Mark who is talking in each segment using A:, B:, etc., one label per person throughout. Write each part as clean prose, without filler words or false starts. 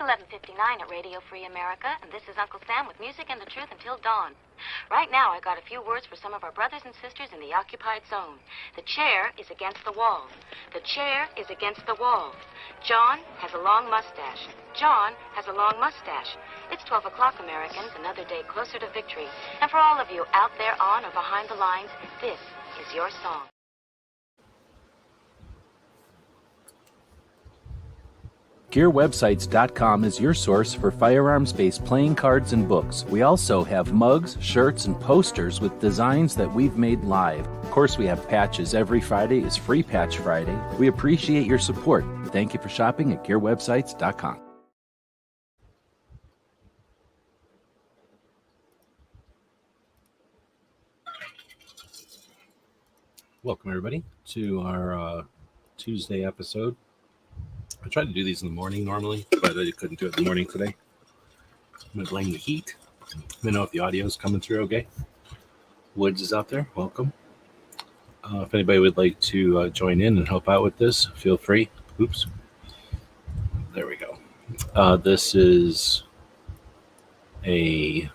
A: 11:59 at Radio Free America, and this is Uncle Sam with music and the truth until dawn. Right now, I got a few words for some of our brothers and sisters in the occupied zone. The chair is against the wall. The chair is against the wall. John has a long mustache. John has a long mustache. It's 12 o'clock, Americans, another day closer to victory. And for all of you out there on or behind the lines, this is your song.
B: GearWebsites.com is your source for firearms-based playing cards and books. We also have mugs, shirts, and posters with designs that we've made live. Of course, we have patches. Every Friday is Free Patch Friday. We appreciate your support. Thank you for shopping at GearWebsites.com. Welcome, everybody, to our Tuesday episode. I try to do these in the morning normally, but I couldn't do it in the morning today. I'm going to blame the heat. Let me know if the audio is coming through okay. Woods is out there. Welcome. If anybody would like to join in and help out with this, feel free. Oops. There we go. This is a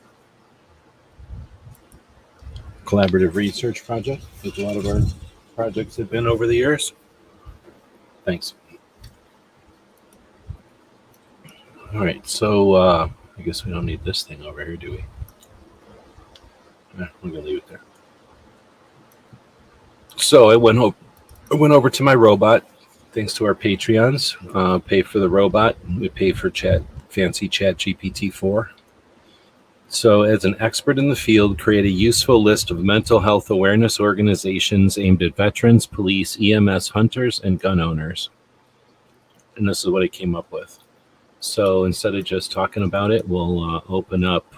B: collaborative research project, as a lot of our projects have been over the years. Thanks. All right, so I guess we don't need this thing over here, do we? We're gonna leave it there. So I went over to my robot, thanks to our Patreons. Pay for the robot. We pay for fancy Chat GPT-4. So as an expert in the field, create a useful list of mental health awareness organizations aimed at veterans, police, EMS, hunters, and gun owners. And this is what I came up with. So instead of just talking about it, we'll open up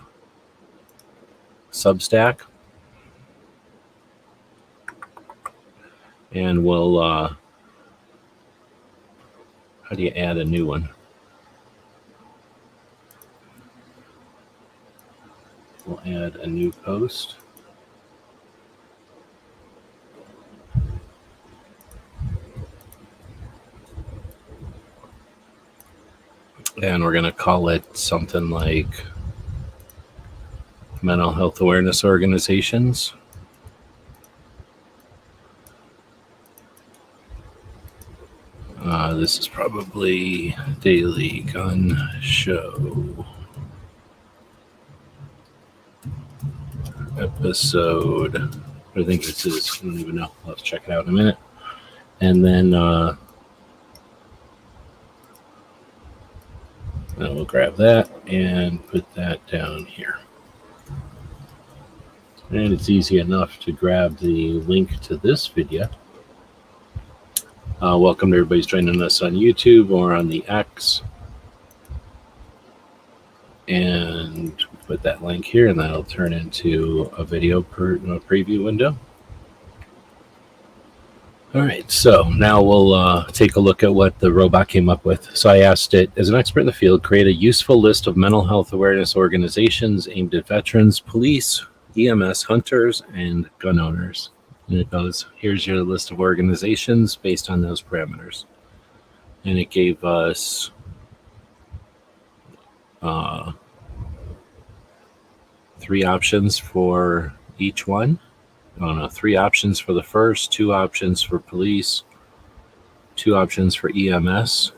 B: Substack. And we'll, how do you add a new one? We'll add a new post. And we're going to call it something like Mental Health Awareness Organizations. This is probably Daily Gun Show. Episode, I think this is, I don't even know. I'll have to check it out in a minute. And then we'll grab that and put that down here. And it's easy enough to grab the link to this video. Welcome to everybody who's joining us on YouTube or on the X. And put that link here, and that'll turn into a video preview window. All right, so now we'll take a look at what the robot came up with. So I asked it, as an expert in the field, create a useful list of mental health awareness organizations aimed at veterans, police, EMS, hunters, and gun owners. And it goes, here's your list of organizations based on those parameters. And it gave us three options for each one. Oh no, three options for the first, two options for police, two options for EMS,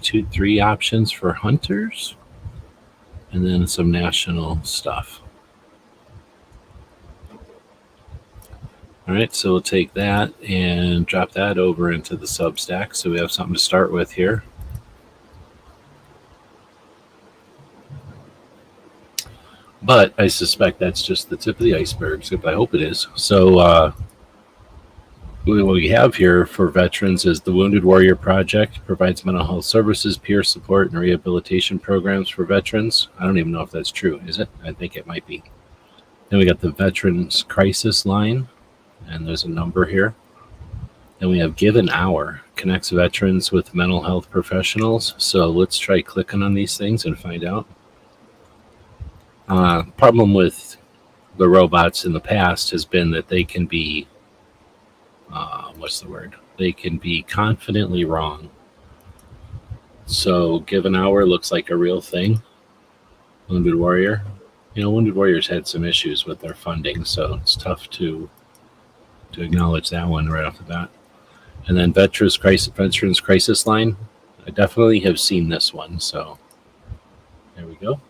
B: three options for hunters, and then some national stuff. All right, so we'll take that and drop that over into the Substack, so we have something to start with here. But I suspect that's just the tip of the iceberg, except I hope it is. So what we have here for veterans is the Wounded Warrior Project, provides mental health services, peer support, and rehabilitation programs for veterans. I don't even know if that's true, is it? I think it might be. Then we got the Veterans Crisis Line, and there's a number here. Then we have Give an Hour, connects veterans with mental health professionals. So let's try clicking on these things and find out. Problem with the robots in the past has been that they can be, what's the word? They can be confidently wrong. So Give an Hour looks like a real thing. Wounded Warrior. Wounded Warrior's had some issues with their funding, so it's tough to acknowledge that one right off the bat. And then Veterans Crisis Line. I definitely have seen this one, so there we go.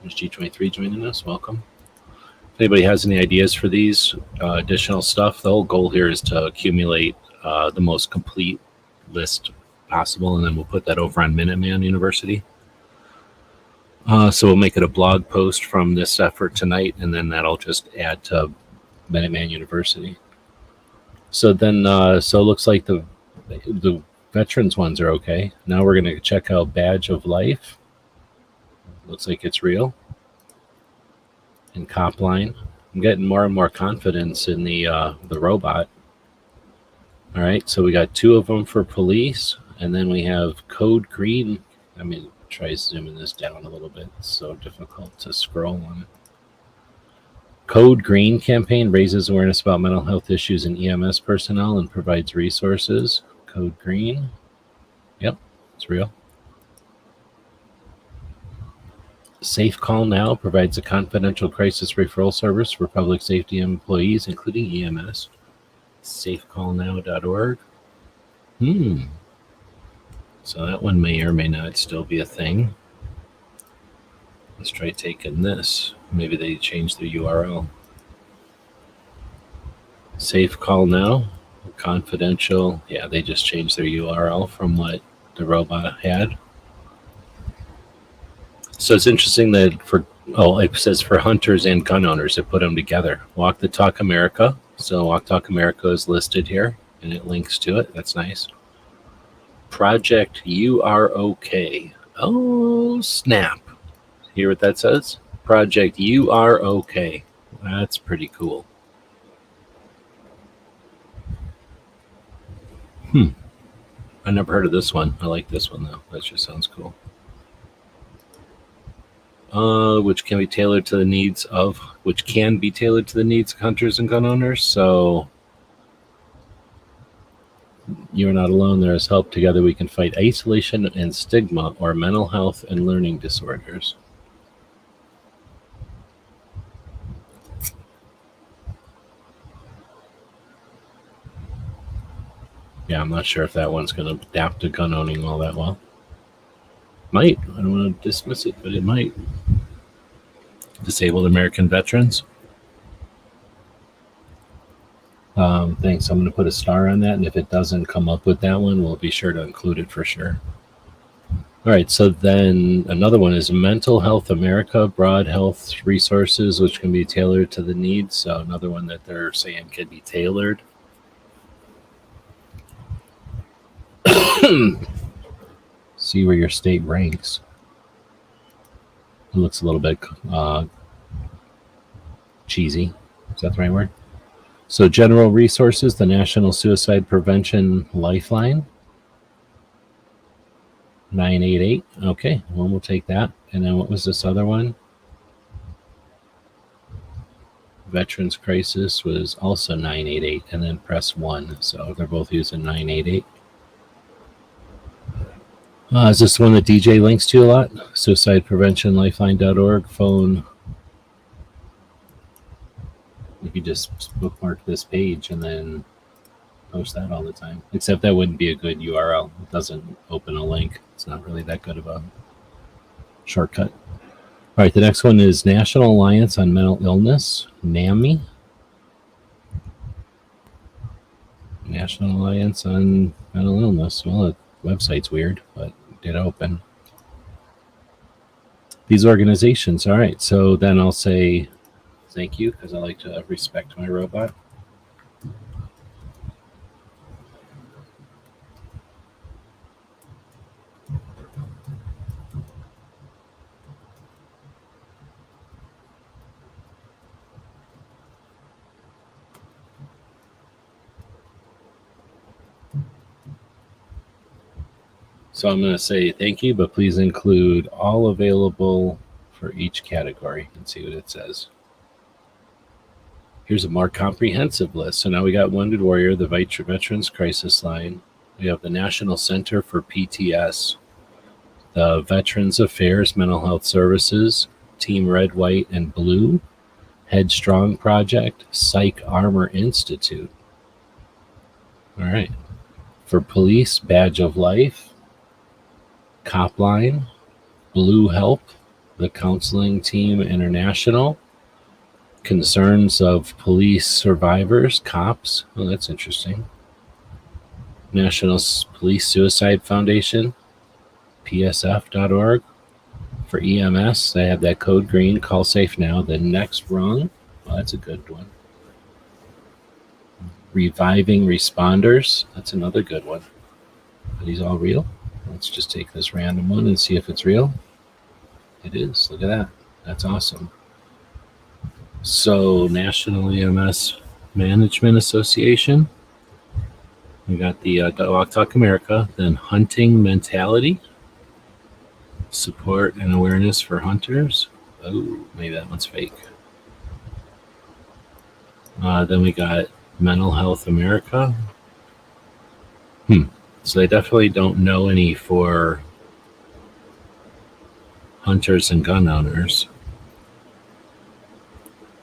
B: There's G23 joining us. Welcome. If anybody has any ideas for these additional stuff, the whole goal here is to accumulate the most complete list possible, and then we'll put that over on Minuteman University. So we'll make it a blog post from this effort tonight, and then that'll just add to Minuteman University. So then, so it looks like the veterans ones are okay. Now we're going to check out Badge of Life. Looks like it's real. And Copline. I'm getting more and more confidence in the robot. All right, so we got 2 of them for police, and then we have Code Green. I mean, try zooming this down a little bit. It's so difficult to scroll on it. Code Green campaign raises awareness about mental health issues in EMS personnel and provides resources. Code Green. Yep, it's real. Safe Call Now provides a confidential crisis referral service for public safety employees, including EMS. Safecallnow.org. So that one may or may not still be a thing. Let's try taking this. Maybe they changed their URL. Safe Call Now, confidential. Yeah, they just changed their URL from what the robot had. So it's interesting that it says for hunters and gun owners, it put them together. Walk the Talk America. So Walk Talk America is listed here, and it links to it. That's nice. Project UROK. Oh, snap. Hear what that says? Project UROK. That's pretty cool. I never heard of this one. I like this one, though. That just sounds cool. Which can be tailored to the needs of hunters and gun owners. So you are not alone. There is help. Together we can fight isolation and stigma or mental health and learning disorders. Yeah, I'm not sure if that one's going to adapt to gun owning all that well. Might. I don't want to dismiss it, but it might. Disabled American veterans. Thanks. I'm going to put a star on that, and if it doesn't come up with that one, we'll be sure to include it for sure. All right, so then another one is Mental Health America, broad health resources, which can be tailored to the needs. So another one that they're saying can be tailored. See where your state ranks. It looks a little bit cheesy. Is that the right word? So general resources, the National Suicide Prevention Lifeline. 988. Okay, well, we'll take that. And then what was this other one? Veterans Crisis was also 988, and then press 1. So they're both using 988. Is this the one that DJ links to a lot? Suicide Prevention Lifeline.org phone. You could just bookmark this page and then post that all the time. Except that wouldn't be a good URL. It doesn't open a link. It's not really that good of a shortcut. All right, the next one is National Alliance on Mental Illness, NAMI. National Alliance on Mental Illness. Well, the website's weird, but it did open. These organizations. All right, so then I'll say thank you because I like to respect my robot. So I'm going to say thank you, but please include all available for each category and see what it says. Here's a more comprehensive list. So now we got Wounded Warrior, the Veterans Crisis Line. We have the National Center for PTS. the Veterans Affairs Mental Health Services, Team Red, White, and Blue, Headstrong Project, Psych Armor Institute. All right. For police, Badge of Life, Copline, Blue Help, the Counseling Team International, Concerns of Police Survivors, COPS. Oh, that's interesting. National Police Suicide Foundation, psf.org. For EMS, they have that code green, Call Safe Now. The Next Rung, oh, that's a good one. Reviving Responders, that's another good one. Are these all real? Let's just take this random one and see if it's real. It is. Look at that. That's awesome. So, National EMS Management Association. We got the Walk Talk America. Then Hunting Mentality. Support and Awareness for Hunters. Oh, maybe that one's fake. Then we got Mental Health America. So they definitely don't know any for hunters and gun owners.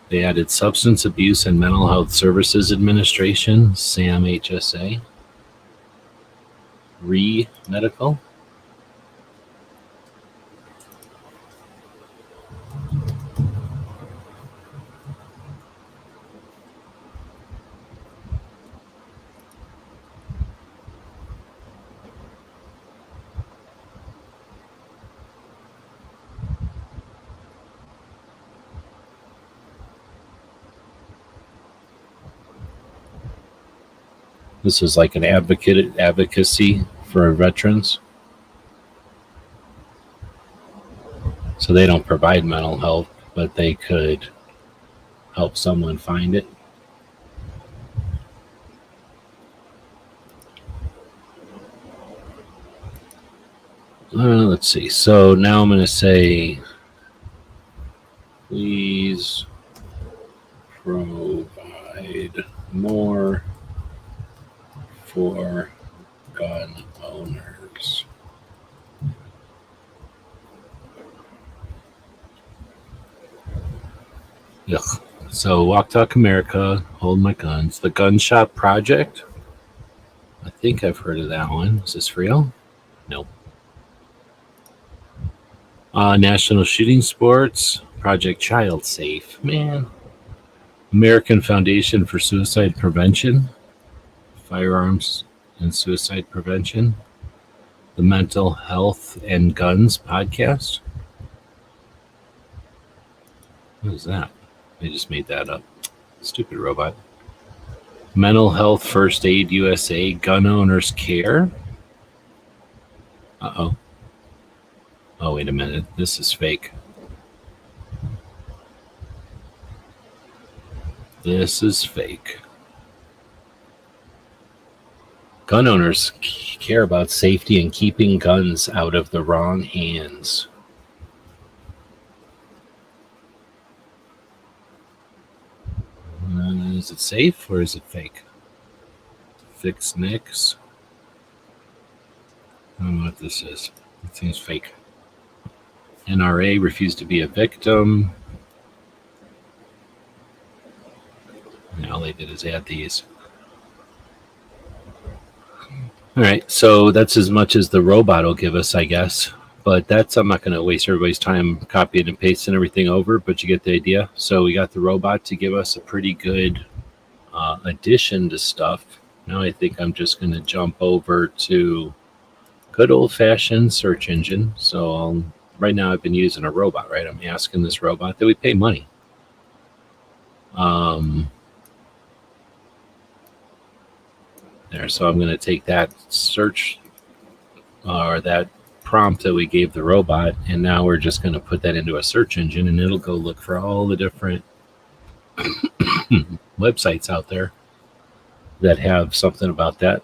B: They added Substance Abuse and Mental Health Services Administration, SAMHSA. Medical. This is like an advocacy for veterans. So they don't provide mental health, but they could help someone find it. Let's see. So now I'm going to say, please provide more for gun owners. Yuck. So Walk Talk America, Hold My Guns. The Gun Shop Project. I think I've heard of that one. Is this real? Nope. National Shooting Sports. Project Child Safe. Man. American Foundation for Suicide Prevention. Firearms and Suicide Prevention. The Mental Health and Guns Podcast. What is that? They just made that up. Stupid robot. Mental Health First Aid USA. Gun Owners Care. Uh-oh. Oh, wait a minute. This is fake. This is fake. Gun owners care about safety and keeping guns out of the wrong hands. Is it safe or is it fake? Fix Nicks. I don't know what this is. It seems fake. NRA refused to be a victim. And all they did is add these. All right, so that's as much as the robot will give us, I guess. But I'm not going to waste everybody's time copying and pasting everything over, but you get the idea. So we got the robot to give us a pretty good addition to stuff. Now I think I'm just going to jump over to good old-fashioned search engine. So right now I've been using a robot, right? I'm asking this robot that we pay money. There, so I'm going to take that search or that prompt that we gave the robot, and now we're just going to put that into a search engine, and it'll go look for all the different websites out there that have something about that.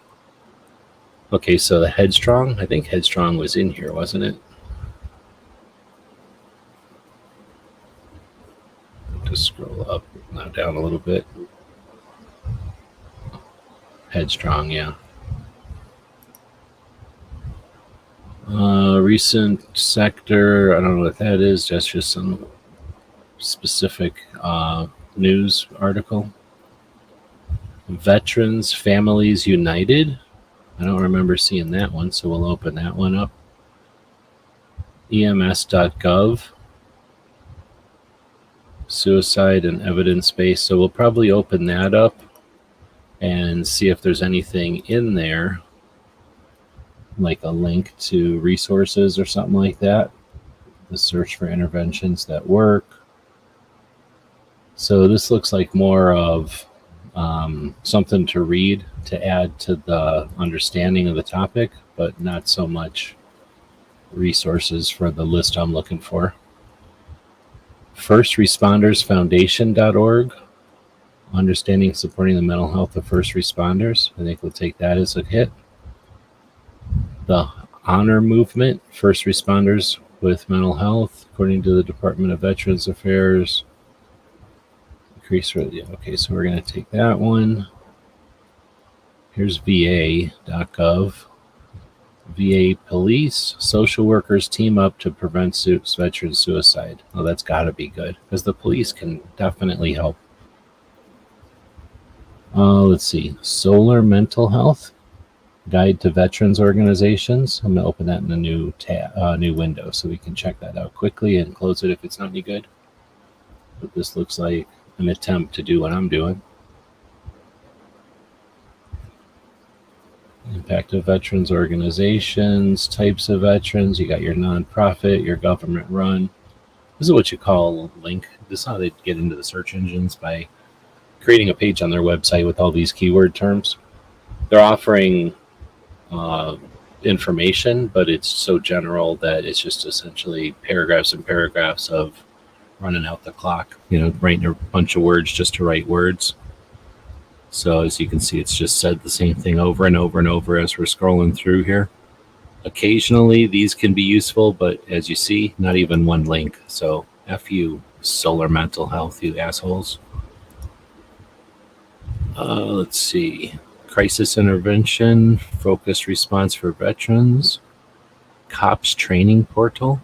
B: Okay, so the Headstrong, I think Headstrong was in here, wasn't it? Just scroll up, now down a little bit. Headstrong, yeah. recent sector, I don't know what that is. That's just some specific news article. Veterans Families United. I don't remember seeing that one, so we'll open that one up. EMS.gov. Suicide and evidence base. So we'll probably open that up and see if there's anything in there, like a link to resources or something like that. The search for interventions that work. So this looks like more of something to read to add to the understanding of the topic, but not so much resources for the list I'm looking for. FirstRespondersFoundation.org. Understanding and supporting the mental health of first responders. I think we'll take that as a hit. The Honor Movement, first responders with mental health, according to the Department of Veterans Affairs. Okay, so we're going to take that one. Here's VA.gov. VA police, social workers team up to prevent veteran suicide. Well, that's got to be good, because the police can definitely help. Let's see. Solar Mental Health, Guide to Veterans Organizations. I'm going to open that in a new new window so we can check that out quickly and close it if it's not any good. But this looks like an attempt to do what I'm doing. Impact of veterans organizations, types of veterans. You got your nonprofit, your government run. This is what you call a link. This is how they get into the search engines, by creating a page on their website with all these keyword terms. They're offering information, but it's so general that it's just essentially paragraphs and paragraphs of running out the clock, writing a bunch of words just to write words. So as you can see, it's just said the same thing over and over and over as we're scrolling through here. Occasionally these can be useful, but as you see, not even one link. So F you, Solar Mental Health, you assholes. Let's see. Crisis intervention, focused response for veterans, COPS training portal.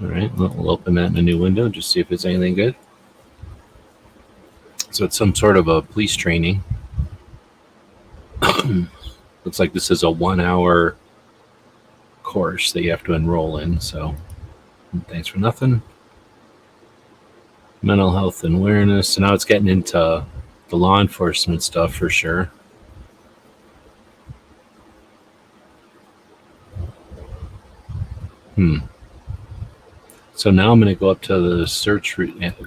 B: All right, we'll open that in a new window, just see if it's anything good. So it's some sort of a police training. Looks like this is a 1-hour course that you have to enroll in, so thanks for nothing. Mental health and awareness. So now it's getting into the law enforcement stuff for sure. So now I'm going to go up to the search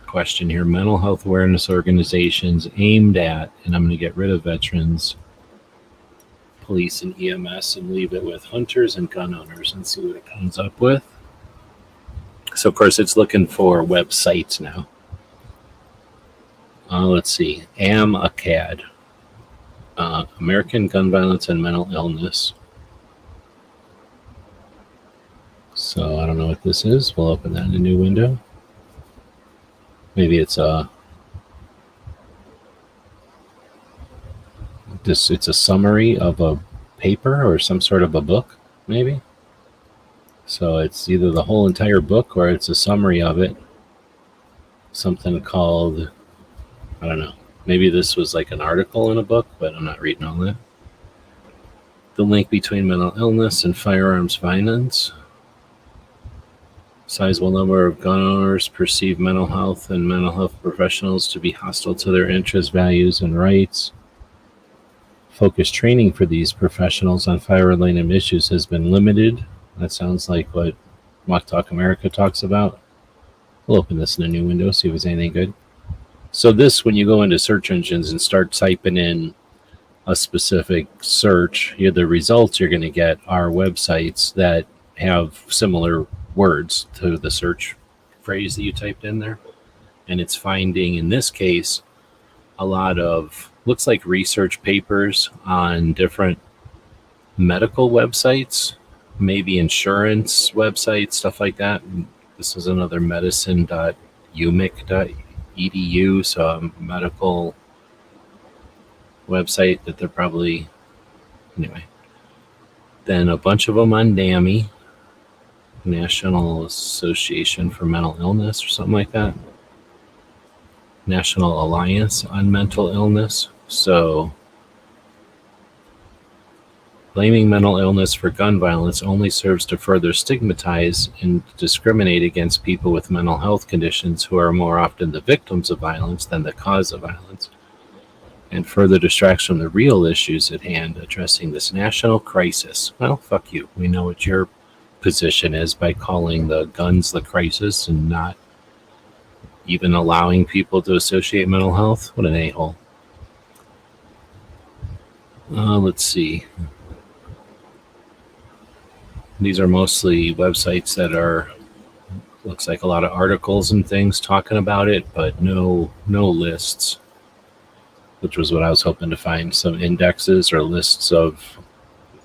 B: question here. Mental health awareness organizations aimed at, and I'm going to get rid of veterans, police, and EMS, and leave it with hunters and gun owners and see what it comes up with. So of course it's looking for websites now. Let's see. AMACAD, American Gun Violence and Mental Illness. So I don't know what this is. We'll open that in a new window. Maybe it's it's a summary of a paper or some sort of a book, maybe. So it's either the whole entire book or it's a summary of it. Something called, I don't know. Maybe this was like an article in a book, but I'm not reading all that. The link between mental illness and firearms violence. Sizable number of gun owners perceive mental health and mental health professionals to be hostile to their interests, values, and rights. Focused training for these professionals on fire-related issues has been limited. That sounds like what Mock Talk America talks about. We'll open this in a new window, see if it's anything good. So this, when you go into search engines and start typing in a specific search, the results you're going to get are websites that have similar words to the search phrase that you typed in there. And it's finding, in this case, a lot of, looks like research papers on different medical websites, maybe insurance websites, stuff like that. This is another medicine.umic.edu, so a medical website that they're probably Anyway, then a bunch of them on NAMI, National Association for Mental Illness, or something like that. National Alliance on Mental Illness. So blaming mental illness for gun violence only serves to further stigmatize and discriminate against people with mental health conditions who are more often the victims of violence than the cause of violence, and further distracts from the real issues at hand, addressing this national crisis. Well, fuck you. We know what your position is by calling the guns the crisis and not even allowing people to associate mental health. What an a-hole. Let's see. These are mostly websites that are, looks like a lot of articles and things talking about it, but no lists, which was what I was hoping to find, some indexes or lists of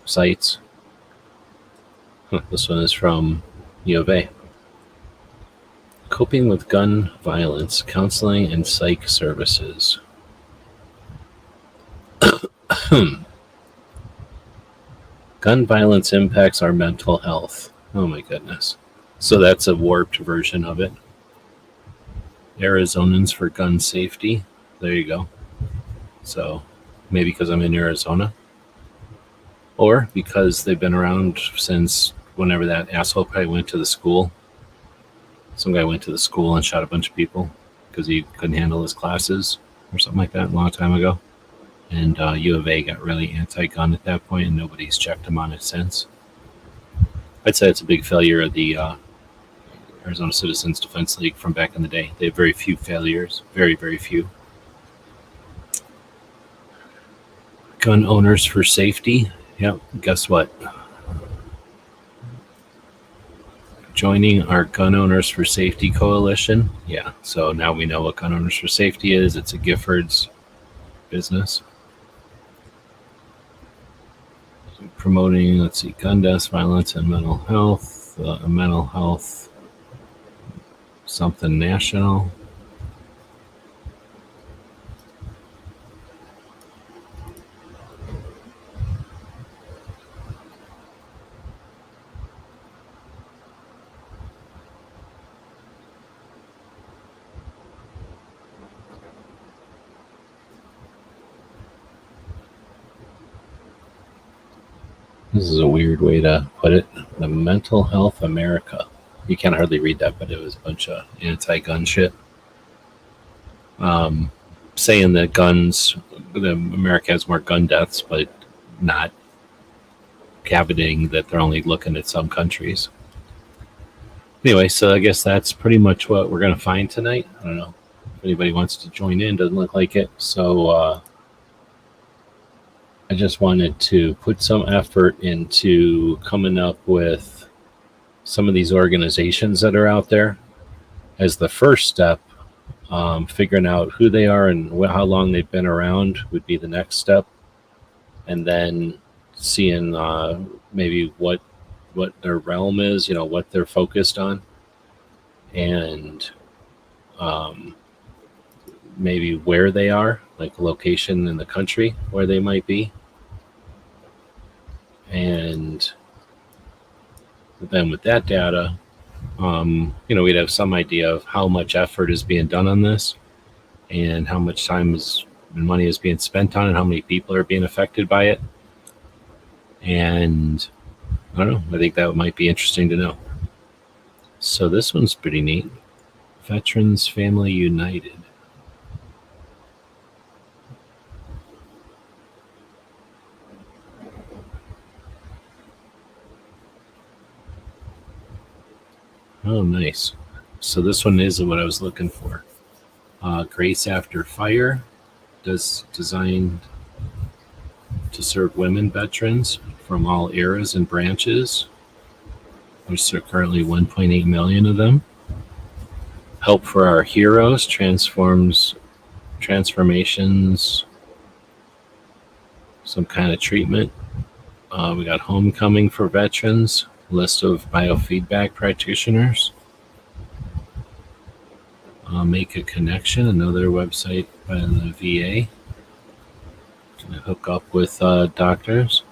B: sites. This one is from U of A. Coping with gun violence, counseling and psych services. Gun violence impacts our mental health. Oh my goodness. So that's a warped version of it. Arizonans for gun safety. There you go. So maybe because I'm in Arizona, or because they've been around since whenever that asshole probably went to the school. Some guy went to the school and shot a bunch of people because he couldn't handle his classes or something like that a long time ago. And U of A got really anti-gun at that point, and nobody's checked him on it since. I'd say it's a big failure of the Arizona Citizens Defense League from back in the day. They have very few failures, very, very few. Gun owners for safety. Yep, guess what? Joining our Gun Owners for Safety Coalition. Yeah, so now we know what Gun Owners for Safety is. It's a Giffords business. Promoting, let's see, gun deaths, violence, and mental health. Mental health, something national. This is a weird way to put it. The Mental Health America. You can't hardly read that, but it was a bunch of anti-gun shit. Saying that America has more gun deaths, but not caveating that they're only looking at some countries. Anyway, so I guess that's pretty much what we're going to find tonight. I don't know if anybody wants to join in. Doesn't look like it. So, I just wanted to put some effort into coming up with some of these organizations that are out there as the first step. Figuring out who they are and how long they've been around would be the next step. And then seeing maybe what their realm is, what they're focused on. And maybe where they are, like location in the country where they might be. And then with that data, we'd have some idea of how much effort is being done on this and how much time and money is being spent on it, how many people are being affected by it. And I don't know, I think that might be interesting to know. So this one's pretty neat. Veterans Family United. Oh, nice. So this one is what I was looking for. Grace After Fire, designed to serve women veterans from all eras and branches. There's currently 1.8 million of them. Help for Our Heroes, transformations, some kind of treatment. We got Homecoming for Veterans, list of biofeedback practitioners. Make a Connection, another website by the VA. Gonna hook up with doctors.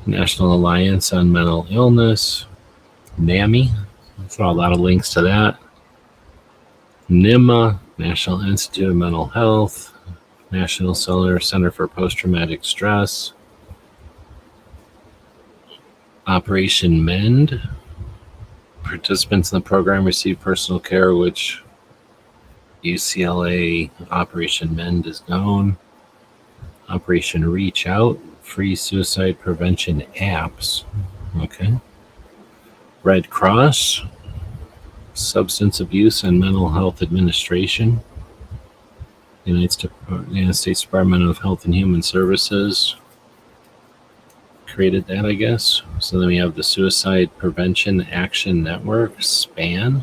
B: National Alliance on Mental Illness, NAMI. Throw a lot of links to that. NIMA, National Institute of Mental Health, National Center for Post-Traumatic Stress, Operation MEND. Participants in the program receive personal care, which UCLA Operation MEND is known. Operation Reach Out, free suicide prevention apps. Okay. Red Cross, Substance Abuse and Mental Health Administration, United States Department of Health and Human Services created that, I guess. So then we have the Suicide Prevention Action Network, SPAN,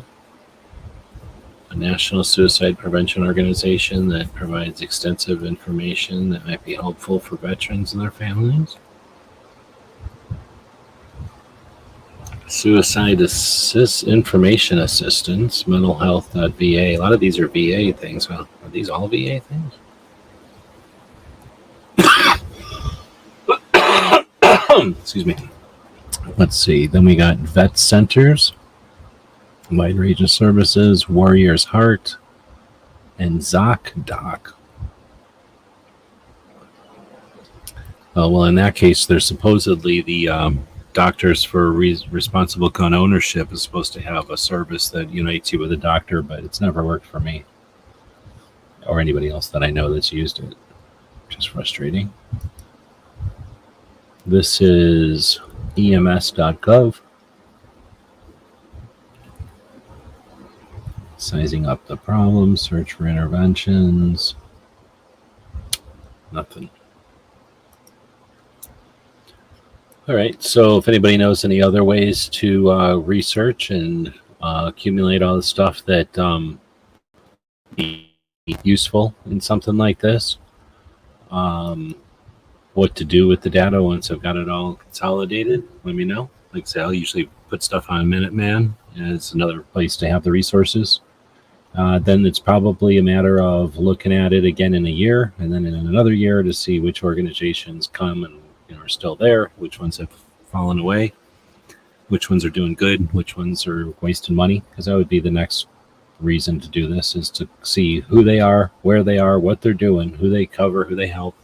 B: a national suicide prevention organization that provides extensive information that might be helpful for veterans and their families. Suicide Information Assistance, Mental Health.va. A lot of these are VA things. Well, are these all VA things? Excuse me. Let's see. Then we got Vet Centers, Wide Range of Services, Warrior's Heart, and ZocDoc. Well, in that case, they're supposedly the Doctors for Responsible Gun Ownership is supposed to have a service that unites you with a doctor, but it's never worked for me or anybody else that I know that's used it, which is frustrating. This is EMS.gov. Sizing up the problem, search for interventions. Nothing. All right, so if anybody knows any other ways to research and accumulate all the stuff that be useful in something like this, what to do with the data once I've got it all consolidated, let me know. Like I say, I'll usually put stuff on Minuteman as another place to have the resources. Then it's probably a matter of looking at it again in a year and then in another year to see which organizations come and are still there, which ones have fallen away, which ones are doing good, which ones are wasting money, because that would be the next reason to do this, is to see who they are, where they are, what they're doing, who they cover, who they help,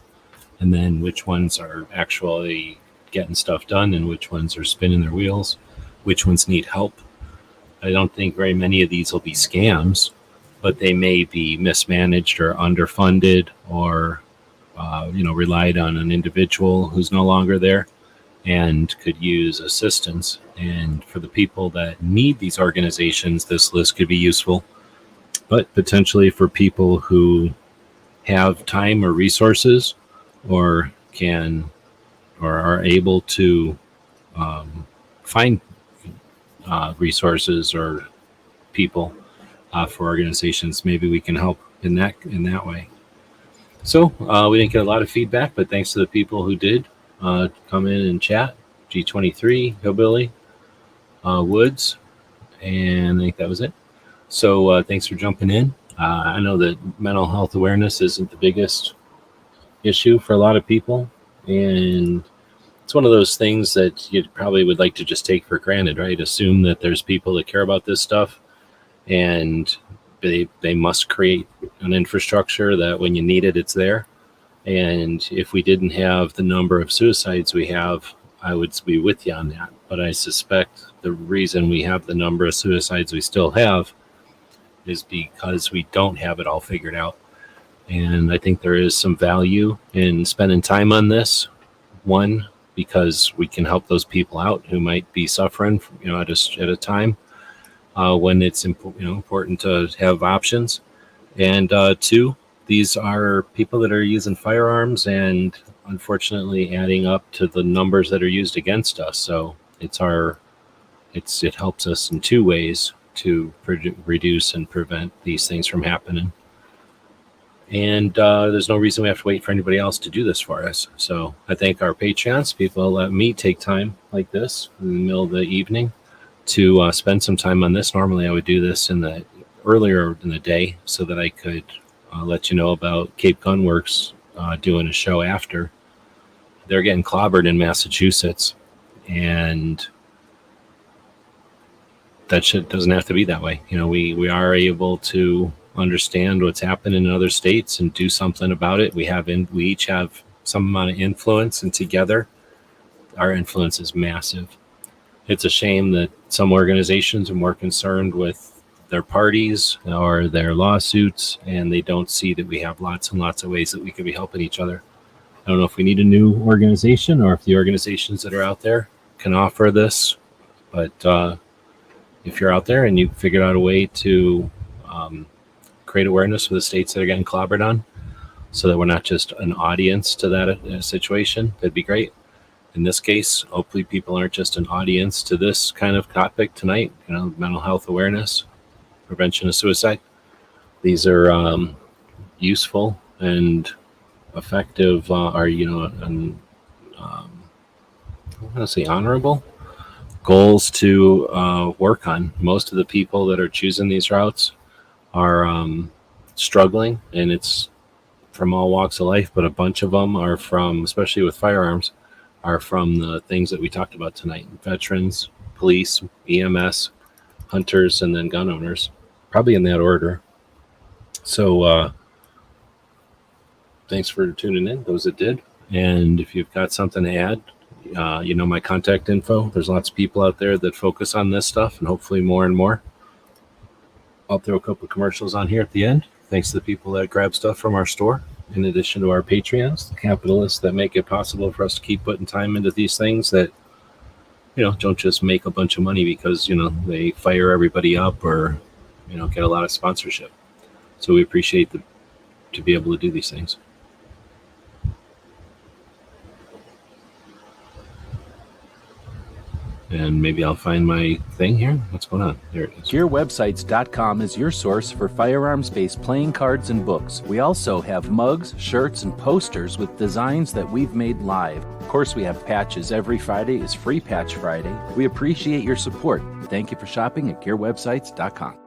B: and then which ones are actually getting stuff done and which ones are spinning their wheels, which ones need help. I don't think very many of these will be scams, but they may be mismanaged or underfunded or relied on an individual who's no longer there and could use assistance. And for the people that need these organizations, this list could be useful. But potentially for people who have time or resources or can or are able to find resources or people for organizations, maybe we can help in that way. So we didn't get a lot of feedback, but thanks to the people who did come in and chat. G23, Hillbilly, Woods, and I think that was it. So thanks for jumping in. I know that mental health awareness isn't the biggest issue for a lot of people, and it's one of those things that you probably would like to just take for granted, right? Assume that there's people that care about this stuff, and they must create an infrastructure that when you need it, it's there. And if we didn't have the number of suicides we have, I would be with you on that. But I suspect the reason we have the number of suicides we still have is because we don't have it all figured out. And I think there is some value in spending time on this. One, because we can help those people out who might be suffering, at a time. When it's important to have options. And two, these are people that are using firearms and unfortunately adding up to the numbers that are used against us. So it helps us in two ways to reduce and prevent these things from happening. And there's no reason we have to wait for anybody else to do this for us. So I thank our Patreons. People let me take time like this in the middle of the evening to spend some time on this. Normally I would do this earlier in the day so that I could let you know about Cape Gunworks doing a show after they're getting clobbered in Massachusetts, and that shit doesn't have to be that way. We are able to understand what's happening in other states and do something about it. We each have some amount of influence, and together our influence is massive. It's a shame that some organizations are more concerned with their parties or their lawsuits, and they don't see that we have lots and lots of ways that we could be helping each other. I don't know if we need a new organization or if the organizations that are out there can offer this, but if you're out there and you figured out a way to create awareness for the states that are getting clobbered on, so that we're not just an audience to that situation, that'd be great. In this case, hopefully people aren't just an audience to this kind of topic tonight, mental health awareness, prevention of suicide. These are useful and effective, I want to say honorable goals to work on. Most of the people that are choosing these routes are struggling, and it's from all walks of life, but a bunch of them are from, especially with firearms, are from the things that we talked about tonight: veterans, police, EMS, hunters, and then gun owners, probably in that order. So thanks for tuning in, those that did. And if you've got something to add, my contact info. There's lots of people out there that focus on this stuff, and hopefully more and more. I'll throw a couple of commercials on here at the end. Thanks to the people that grab stuff from our store, in addition to our Patreons, the capitalists that make it possible for us to keep putting time into these things that, don't just make a bunch of money because, they fire everybody up or, get a lot of sponsorship. So we appreciate to be able to do these things. And maybe I'll find my thing here. What's going on? There it is.
C: GearWebsites.com is your source for firearms-based playing cards and books. We also have mugs, shirts, and posters with designs that we've made live. Of course, we have patches. Every Friday is Free Patch Friday. We appreciate your support. Thank you for shopping at GearWebsites.com.